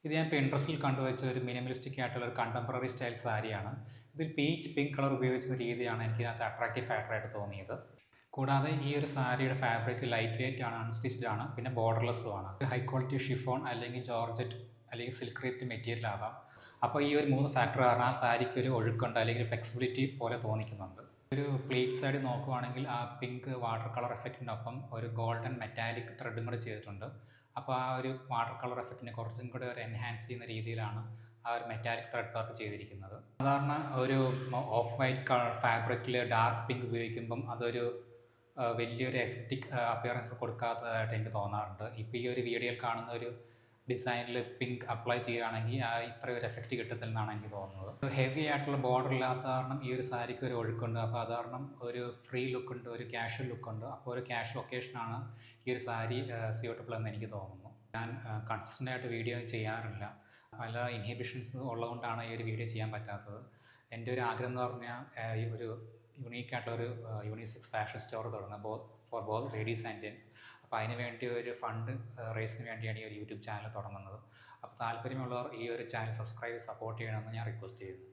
ഇത് ഞാൻ പിൻട്രസ്റ്റിൽ കണ്ടുവച്ച ഒരു മിനിമലിസ്റ്റിക് ആയിട്ടുള്ള ഒരു കണ്ടംപററി സ്റ്റൈൽ സാരിയാണ്. ഇതിൽ പീച്ച് പിങ്ക് കളർ ഉപയോഗിക്കുന്ന രീതിയാണ് എനിക്കതിനകത്ത് അട്രാക്റ്റീവ് ഫാക്ടറായിട്ട് തോന്നിയത്. കൂടാതെ ഈ ഒരു സാരിയുടെ ഫാബ്രിക് ലൈറ്റ് വെയ്റ്റ് ആണ്, അൺസ്റ്റിച്ച്ഡ് ആണ്, പിന്നെ ബോർഡർലെസ്സും ആണ്. ഹൈ ക്വാളിറ്റി ഷിഫോൺ അല്ലെങ്കിൽ ജോർജറ്റ് അല്ലെങ്കിൽ സിൽക്ക് റേറ്റ് മെറ്റീരിയൽ ആവാം. അപ്പോൾ ഈ ഒരു 3 ഫാക്ടർ കാരണം ആ സാരിക്ക് ഒരു ഒഴുക്കുണ്ട് അല്ലെങ്കിൽ ഫ്ലെക്സിബിലിറ്റി പോലെ തോന്നിക്കുന്നുണ്ട്. ഒരു പ്ലീറ്റ് സൈഡ് നോക്കുവാണെങ്കിൽ ആ പിങ്ക് വാട്ടർ കളർ എഫക്റ്റിനൊപ്പം ഒരു ഗോൾഡൻ മെറ്റാലിക് ത്രെഡും കൂടെ ചെയ്തിട്ടുണ്ട്. അപ്പോൾ ആ ഒരു വാട്ടർ കളർ എഫക്റ്റിനെ കുറച്ചും കൂടെ ഒരു എൻഹാൻസ് ചെയ്യുന്ന രീതിയിലാണ് ആ ഒരു മെറ്റാലിക് ത്രെഡ് വർക്ക് ചെയ്തിരിക്കുന്നത്. സാധാരണ ഒരു ഓഫ് വൈറ്റ് ഫാബ്രിക്കിൽ ഡാർക്ക് പിങ്ക് ഉപയോഗിക്കുമ്പം അതൊരു വലിയൊരു എസ്തറ്റിക് അപ്പിയറൻസ് കൊടുക്കാത്തതായിട്ട് എനിക്ക് തോന്നാറുണ്ട്. ഇപ്പോൾ ഈ ഒരു വീഡിയോയിൽ കാണുന്ന ഒരു ഡിസൈനിൽ പിങ്ക് അപ്ലൈ ചെയ്യുകയാണെങ്കിൽ ഇത്ര ഒരു എഫക്റ്റ് കിട്ടത്തില്ലെന്നാണ് എനിക്ക് തോന്നുന്നത്. ഹെവി ആയിട്ടുള്ള ബോർഡർ ഇല്ലാത്ത കാരണം ഈ ഒരു സാരിക്ക് ഒരു ഒഴുക്കുണ്ട്. അപ്പോൾ അത് കാരണം ഒരു ഫ്രീ ലുക്കുണ്ട്, ഒരു കാഷ്വൽ ലുക്കുണ്ട്. അപ്പോൾ ഒരു കാഷ്വൽ ഒക്കേഷനാണ് ഈ ഒരു സാരി സ്യൂട്ടബിൾ എന്ന് എനിക്ക് തോന്നുന്നു. ഞാൻ കൺസിസ്റ്റൻ്റ് ആയിട്ട് വീഡിയോ ചെയ്യാറില്ല. പല ഇൻഹിബിഷൻസ് ഉള്ളതുകൊണ്ടാണ് ഈ ഒരു വീഡിയോ ചെയ്യാൻ പറ്റാത്തത്. എൻ്റെ ഒരു ആഗ്രഹം എന്ന് പറഞ്ഞാൽ ഈ ഒരു യുണീക്ക് ആയിട്ടുള്ള ഒരു യൂണിസെക്സ് ഫാഷൻ സ്റ്റോർ തുടങ്ങുക, for both ladies and gents. അപ്പോൾ അതിന് വേണ്ടി ഒരു ഫണ്ട് റേസിന് വേണ്ടിയാണ് ഈ ഒരു യൂട്യൂബ് ചാനൽ തുടങ്ങുന്നത്. അപ്പോൾ താല്പര്യമുള്ളവർ ഈ ഒരു ചാനൽ സബ്സ്ക്രൈബ് സപ്പോർട്ട് ചെയ്യണമെന്ന് ഞാൻ റിക്വസ്റ്റ് ചെയ്യുന്നു.